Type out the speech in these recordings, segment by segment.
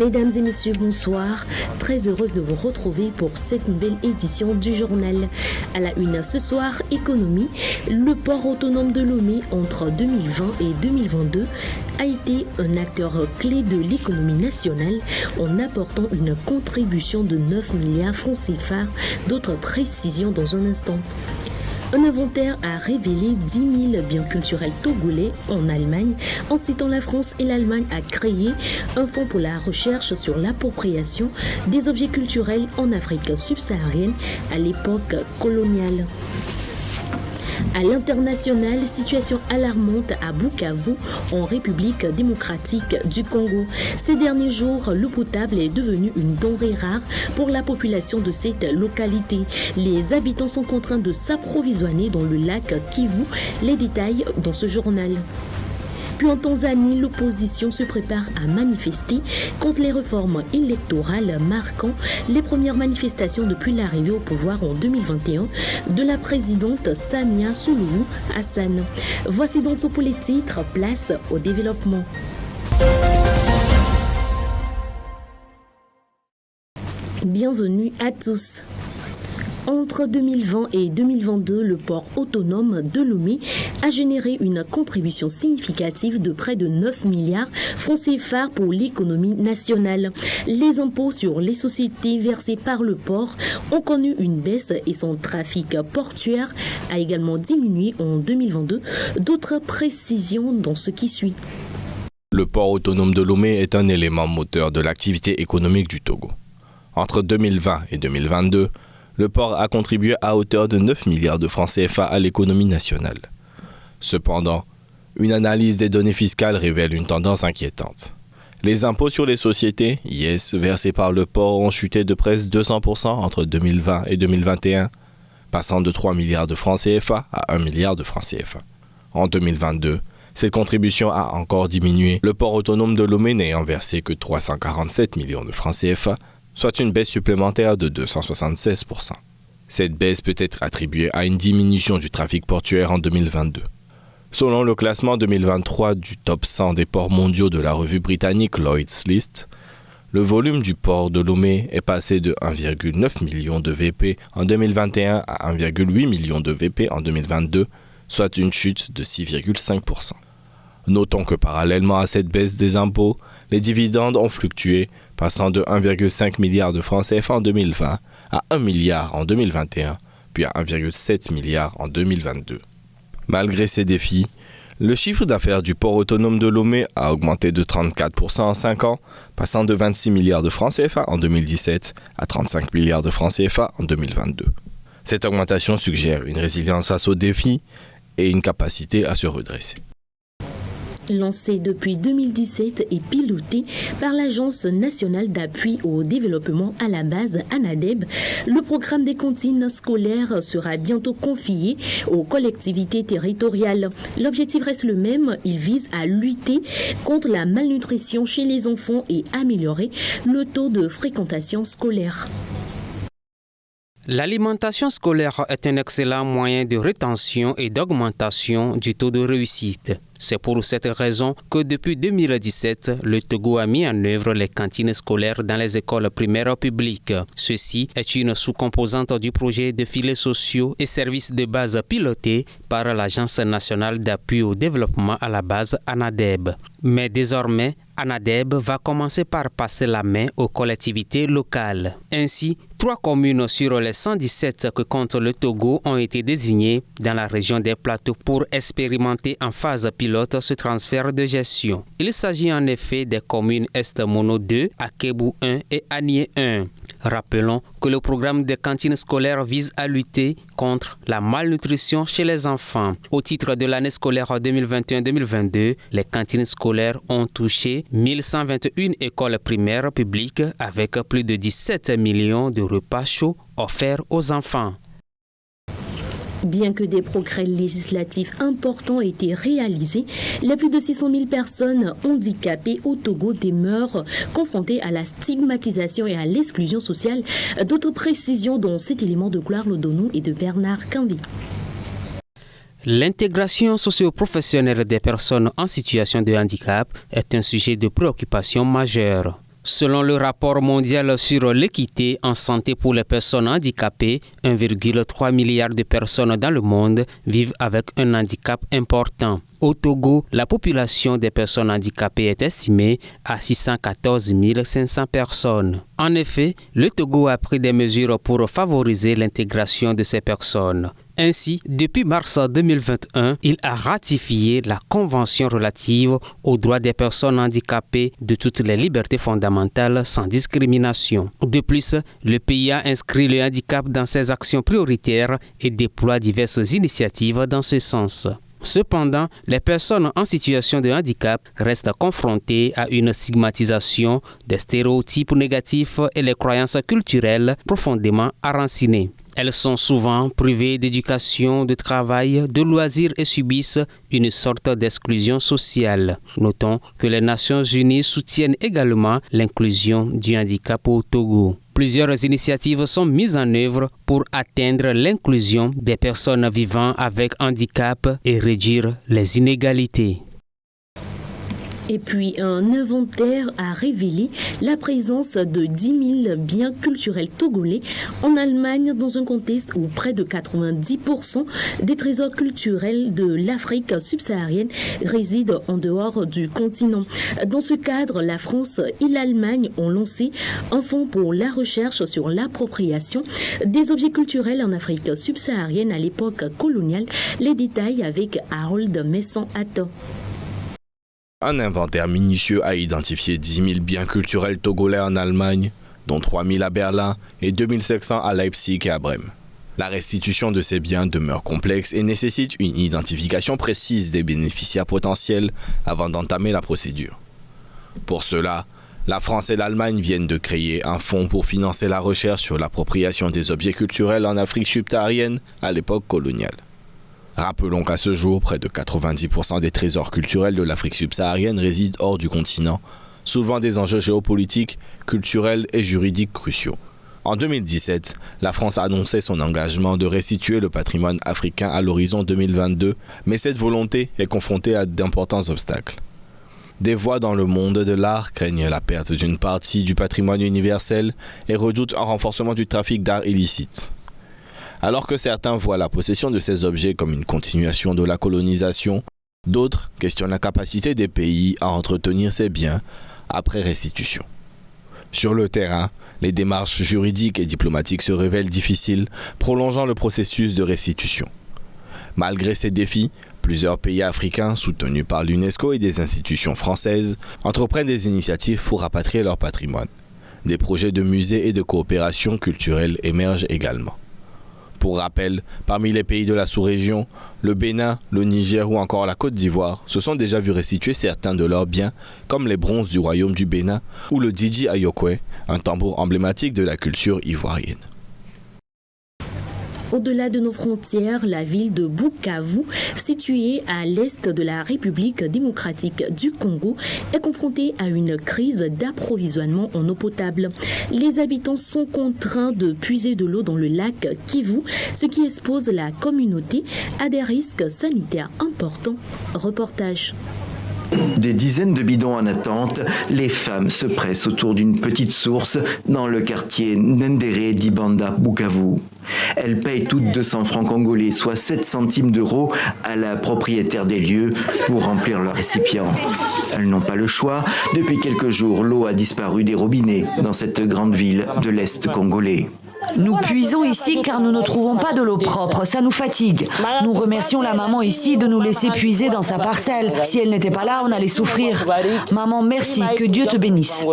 Mesdames et messieurs, bonsoir. Très heureuse de vous retrouver pour cette nouvelle édition du journal. À la une ce soir, économie. Le port autonome de Lomé entre 2020 et 2022 a été un acteur clé de l'économie nationale en apportant une contribution de 9 milliards francs CFA. D'autres précisions dans un instant. Un inventaire a révélé 10 000 biens culturels togolais en Allemagne, en citant la France et l'Allemagne à créer un fonds pour la recherche sur l'appropriation des objets culturels en Afrique subsaharienne à l'époque coloniale. À l'international, situation alarmante à Bukavu, en République démocratique du Congo. Ces derniers jours, l'eau potable est devenue une denrée rare pour la population de cette localité. Les habitants sont contraints de s'approvisionner dans le lac Kivu. Les détails dans ce journal. Puis en Tanzanie, l'opposition se prépare à manifester contre les réformes électorales marquant les premières manifestations depuis l'arrivée au pouvoir en 2021 de la présidente Samia Suluhu Hassan. Voici donc pour les titres, place au développement. Bienvenue à tous. Entre 2020 et 2022, le port autonome de Lomé a généré une contribution significative de près de 9 milliards francs CFA pour l'économie nationale. Les impôts sur les sociétés versés par le port ont connu une baisse et son trafic portuaire a également diminué en 2022. D'autres précisions dans ce qui suit. Le port autonome de Lomé est un élément moteur de l'activité économique du Togo. Entre 2020 et 2022, le port a contribué à hauteur de 9 milliards de francs CFA à l'économie nationale. Cependant, une analyse des données fiscales révèle une tendance inquiétante. Les impôts sur les sociétés, IS, versés par le port ont chuté de presque 200% entre 2020 et 2021, passant de 3 milliards de francs CFA à 1 milliard de francs CFA. En 2022, cette contribution a encore diminué, le port autonome de Lomé n'ayant versé que 347 millions de francs CFA, soit une baisse supplémentaire de 276%. Cette baisse peut être attribuée à une diminution du trafic portuaire en 2022. Selon le classement 2023 du top 100 des ports mondiaux de la revue britannique Lloyd's List, le volume du port de Lomé est passé de 1,9 million de VP en 2021 à 1,8 million de VP en 2022, soit une chute de 6,5%. Notons que parallèlement à cette baisse des impôts, les dividendes ont fluctué, passant de 1,5 milliard de francs CFA en 2020 à 1 milliard en 2021, puis à 1,7 milliard en 2022. Malgré ces défis, le chiffre d'affaires du port autonome de Lomé a augmenté de 34% en 5 ans, passant de 26 milliards de francs CFA en 2017 à 35 milliards de francs CFA en 2022. Cette augmentation suggère une résilience face aux défis et une capacité à se redresser. Lancé depuis 2017 et piloté par l'Agence nationale d'appui au développement à la base ANADEB, le programme des cantines scolaires sera bientôt confié aux collectivités territoriales. L'objectif reste le même, il vise à lutter contre la malnutrition chez les enfants et améliorer le taux de fréquentation scolaire. L'alimentation scolaire est un excellent moyen de rétention et d'augmentation du taux de réussite. C'est pour cette raison que depuis 2017, le Togo a mis en œuvre les cantines scolaires dans les écoles primaires publiques. Ceci est une sous-composante du projet de filets sociaux et services de base piloté par l'Agence nationale d'appui au développement à la base ANADEB. Mais désormais, ANADEB va commencer par passer la main aux collectivités locales. Ainsi, 3 communes sur les 117 que compte le Togo ont été désignées dans la région des Plateaux pour expérimenter en phase pilote ce transfert de gestion. Il s'agit en effet des communes Est-Mono 2, Akebou 1 et Anié 1. Rappelons que le programme des cantines scolaires vise à lutter contre la malnutrition chez les enfants. Au titre de l'année scolaire 2021-2022, les cantines scolaires ont touché 1121 écoles primaires publiques avec plus de 17 millions de repas chauds offerts aux enfants. Bien que des progrès législatifs importants aient été réalisés, les plus de 600 000 personnes handicapées au Togo demeurent confrontées à la stigmatisation et à l'exclusion sociale. D'autres précisions dans cet élément de Gloire Lodonou et de Bernard Kambi. L'intégration socio-professionnelle des personnes en situation de handicap est un sujet de préoccupation majeure. Selon le rapport mondial sur l'équité en santé pour les personnes handicapées, 1,3 milliard de personnes dans le monde vivent avec un handicap important. Au Togo, la population des personnes handicapées est estimée à 614 500 personnes. En effet, le Togo a pris des mesures pour favoriser l'intégration de ces personnes. Ainsi, depuis mars 2021, il a ratifié la Convention relative aux droits des personnes handicapées de toutes les libertés fondamentales sans discrimination. De plus, le pays a inscrit le handicap dans ses actions prioritaires et déploie diverses initiatives dans ce sens. Cependant, les personnes en situation de handicap restent confrontées à une stigmatisation, des stéréotypes négatifs et les croyances culturelles profondément enracinées. Elles sont souvent privées d'éducation, de travail, de loisirs et subissent une sorte d'exclusion sociale. Notons que les Nations Unies soutiennent également l'inclusion du handicap au Togo. Plusieurs initiatives sont mises en œuvre pour atteindre l'inclusion des personnes vivant avec handicap et réduire les inégalités. Et puis, un inventaire a révélé la présence de 10 000 biens culturels togolais en Allemagne dans un contexte où près de 90% des trésors culturels de l'Afrique subsaharienne résident en dehors du continent. Dans ce cadre, la France et l'Allemagne ont lancé un fonds pour la recherche sur l'appropriation des objets culturels en Afrique subsaharienne à l'époque coloniale. Les détails avec Harold Messon-Hatton. Un inventaire minutieux a identifié 10 000 biens culturels togolais en Allemagne, dont 3 000 à Berlin et 2 500 à Leipzig et à Brême. La restitution de ces biens demeure complexe et nécessite une identification précise des bénéficiaires potentiels avant d'entamer la procédure. Pour cela, la France et l'Allemagne viennent de créer un fonds pour financer la recherche sur l'appropriation des objets culturels en Afrique subsaharienne à l'époque coloniale. Rappelons qu'à ce jour, près de 90% des trésors culturels de l'Afrique subsaharienne résident hors du continent, soulevant des enjeux géopolitiques, culturels et juridiques cruciaux. En 2017, la France a annoncé son engagement de restituer le patrimoine africain à l'horizon 2022, mais cette volonté est confrontée à d'importants obstacles. Des voix dans le monde de l'art craignent la perte d'une partie du patrimoine universel et redoutent un renforcement du trafic d'art illicite. Alors que certains voient la possession de ces objets comme une continuation de la colonisation, d'autres questionnent la capacité des pays à entretenir ces biens après restitution. Sur le terrain, les démarches juridiques et diplomatiques se révèlent difficiles, prolongeant le processus de restitution. Malgré ces défis, plusieurs pays africains, soutenus par l'UNESCO et des institutions françaises, entreprennent des initiatives pour rapatrier leur patrimoine. Des projets de musées et de coopération culturelle émergent également. Pour rappel, parmi les pays de la sous-région, le Bénin, le Niger ou encore la Côte d'Ivoire se sont déjà vus restituer certains de leurs biens, comme les bronzes du royaume du Bénin ou le Djidji Ayokwe, un tambour emblématique de la culture ivoirienne. Au-delà de nos frontières, la ville de Bukavu, située à l'est de la République démocratique du Congo, est confrontée à une crise d'approvisionnement en eau potable. Les habitants sont contraints de puiser de l'eau dans le lac Kivu, ce qui expose la communauté à des risques sanitaires importants. Reportage. Des dizaines de bidons en attente, les femmes se pressent autour d'une petite source dans le quartier Ndendere d'Ibanda, Bukavu. Elles payent toutes 200 francs congolais, soit 7 centimes d'euros, à la propriétaire des lieux pour remplir leurs récipients. Elles n'ont pas le choix. Depuis quelques jours, l'eau a disparu des robinets dans cette grande ville de l'Est congolais. Nous puisons ici car nous ne trouvons pas de l'eau propre, ça nous fatigue. Nous remercions la maman ici de nous laisser puiser dans sa parcelle. Si elle n'était pas là, on allait souffrir. Maman, merci, que Dieu te bénisse.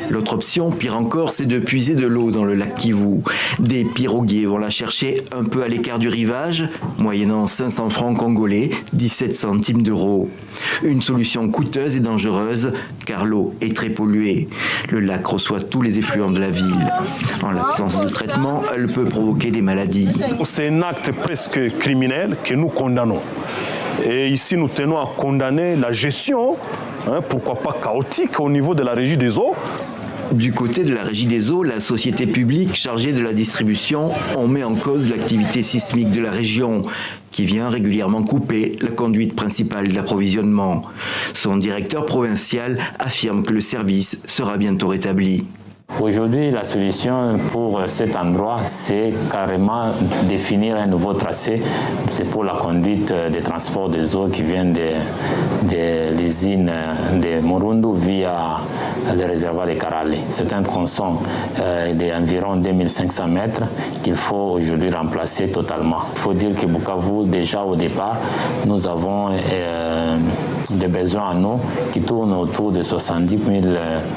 L'autre option, pire encore, c'est de puiser de l'eau dans le lac Kivu. Des piroguiers vont la chercher un peu à l'écart du rivage, moyennant 500 francs congolais, 17 centimes d'euros. Une solution coûteuse et dangereuse, car l'eau est très polluée. Le lac reçoit tous les effluents de la ville. En l'absence de traitement, elle peut provoquer des maladies. C'est un acte presque criminel que nous condamnons. Et ici, nous tenons à condamner la gestion, pourquoi pas chaotique, au niveau de la régie des eaux. Du côté de la Régie des eaux, la société publique chargée de la distribution, on met en cause l'activité sismique de la région, qui vient régulièrement couper la conduite principale d'approvisionnement. Son directeur provincial affirme que le service sera bientôt rétabli. Aujourd'hui, la solution pour cet endroit, c'est carrément définir un nouveau tracé. C'est pour la conduite des transports des eaux qui viennent de l'usine de Morundu via le réservoir de Karale. C'est un tronçon d'environ 2500 mètres qu'il faut aujourd'hui remplacer totalement. Il faut dire que Bukavu, déjà au départ, nous avons des besoins en eau qui tournent autour de 70 000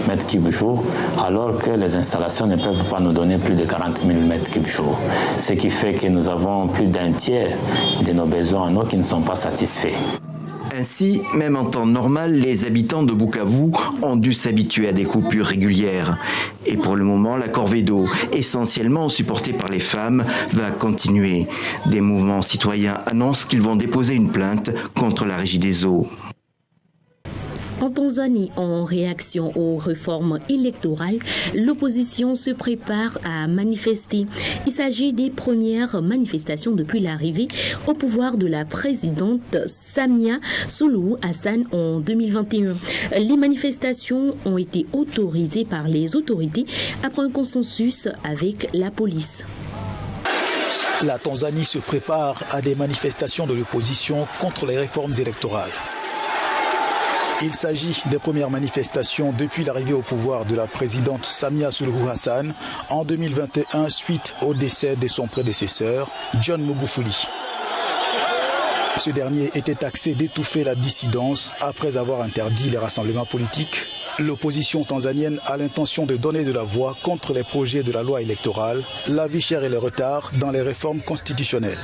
mètres cubes jour, alors que les installations ne peuvent pas nous donner plus de 40 000 mètres cubes jour. Ce qui fait que nous avons plus d'un tiers de nos besoins en eau qui ne sont pas satisfaits. Ainsi, même en temps normal, les habitants de Bukavu ont dû s'habituer à des coupures régulières. Et pour le moment, la corvée d'eau, essentiellement supportée par les femmes, va continuer. Des mouvements citoyens annoncent qu'ils vont déposer une plainte contre la Régie des eaux. En Tanzanie, en réaction aux réformes électorales, l'opposition se prépare à manifester. Il s'agit des premières manifestations depuis l'arrivée au pouvoir de la présidente Samia Suluhu Hassan en 2021. Les manifestations ont été autorisées par les autorités après un consensus avec la police. La Tanzanie se prépare à des manifestations de l'opposition contre les réformes électorales. Il s'agit des premières manifestations depuis l'arrivée au pouvoir de la présidente Samia Suluhu Hassan en 2021 suite au décès de son prédécesseur, John Magufuli. Ce dernier était taxé d'étouffer la dissidence après avoir interdit les rassemblements politiques. L'opposition tanzanienne a l'intention de donner de la voix contre les projets de la loi électorale, la vie chère et les retards dans les réformes constitutionnelles.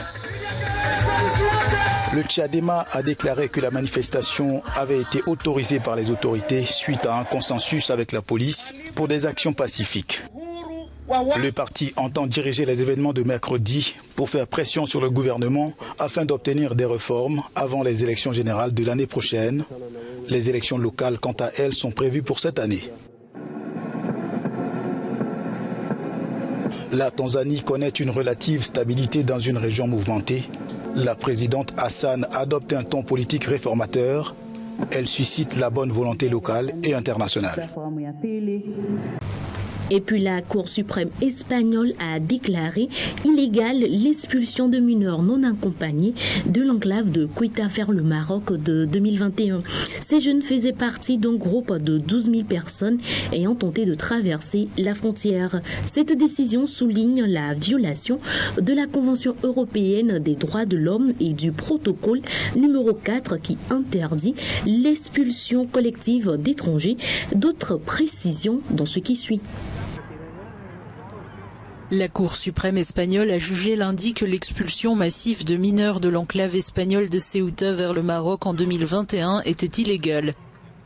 Le Tchadema a déclaré que la manifestation avait été autorisée par les autorités suite à un consensus avec la police pour des actions pacifiques. Le parti entend diriger les événements de mercredi pour faire pression sur le gouvernement afin d'obtenir des réformes avant les élections générales de l'année prochaine. Les élections locales, quant à elles, sont prévues pour cette année. La Tanzanie connaît une relative stabilité dans une région mouvementée. La présidente Hassan adopte un ton politique réformateur. Elle suscite la bonne volonté locale et internationale. Et puis la Cour suprême espagnole a déclaré illégale l'expulsion de mineurs non accompagnés de l'enclave de Ceuta vers le Maroc de 2021. Ces jeunes faisaient partie d'un groupe de 12 000 personnes ayant tenté de traverser la frontière. Cette décision souligne la violation de la Convention européenne des droits de l'homme et du protocole numéro 4 qui interdit l'expulsion collective d'étrangers. D'autres précisions dans ce qui suit. La Cour suprême espagnole a jugé lundi que l'expulsion massive de mineurs de l'enclave espagnole de Ceuta vers le Maroc en 2021 était illégale.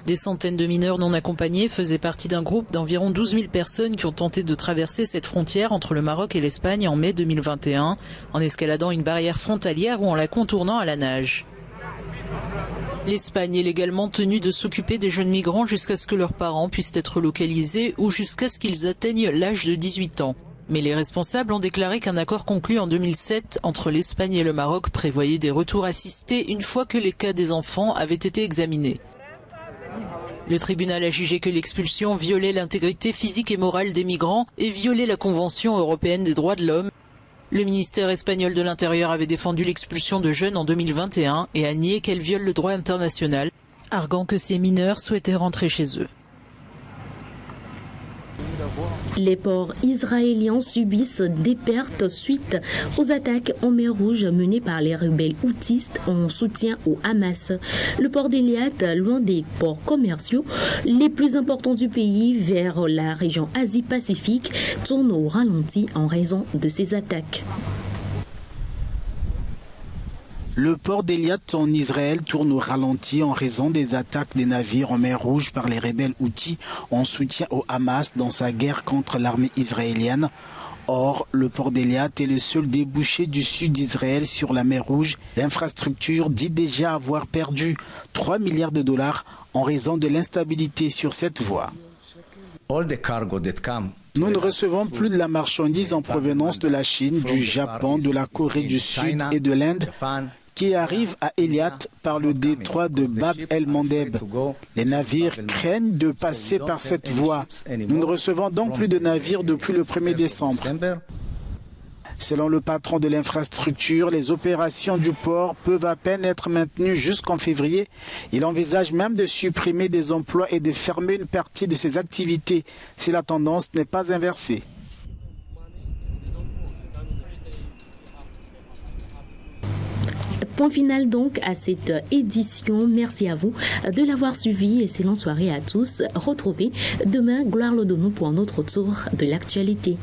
Des centaines de mineurs non accompagnés faisaient partie d'un groupe d'environ 12 000 personnes qui ont tenté de traverser cette frontière entre le Maroc et l'Espagne en mai 2021, en escaladant une barrière frontalière ou en la contournant à la nage. L'Espagne est légalement tenue de s'occuper des jeunes migrants jusqu'à ce que leurs parents puissent être localisés ou jusqu'à ce qu'ils atteignent l'âge de 18 ans. Mais les responsables ont déclaré qu'un accord conclu en 2007 entre l'Espagne et le Maroc prévoyait des retours assistés une fois que les cas des enfants avaient été examinés. Le tribunal a jugé que l'expulsion violait l'intégrité physique et morale des migrants et violait la Convention européenne des droits de l'homme. Le ministère espagnol de l'Intérieur avait défendu l'expulsion de jeunes en 2021 et a nié qu'elle viole le droit international, arguant que ces mineurs souhaitaient rentrer chez eux. Les ports israéliens subissent des pertes suite aux attaques en mer Rouge menées par les rebelles houthistes en soutien au Hamas. Le port d'Eliat, loin des ports commerciaux les plus importants du pays vers la région Asie-Pacifique, tourne au ralenti en raison de ces attaques. Le port d'Eliat en Israël tourne au ralenti en raison des attaques des navires en mer Rouge par les rebelles houthis en soutien au Hamas dans sa guerre contre l'armée israélienne. Or, le port d'Eliat est le seul débouché du sud d'Israël sur la mer Rouge. L'infrastructure dit déjà avoir perdu 3 milliards de dollars en raison de l'instabilité sur cette voie. Nous ne recevons plus de la marchandise en provenance de la Chine, du Japon, de la Corée du Sud et de l'Inde qui arrive à Eilat par le détroit de Bab el-Mandeb. Les navires craignent de passer par cette voie. Nous ne recevons donc plus de navires depuis le 1er décembre. Selon le patron de l'infrastructure, les opérations du port peuvent à peine être maintenues jusqu'en février. Il envisage même de supprimer des emplois et de fermer une partie de ses activités si la tendance n'est pas inversée. Point final donc à cette édition. Merci à vous de l'avoir suivi. Excellente soirée à tous. Retrouvez demain Gloire Lodono pour un autre tour de l'actualité.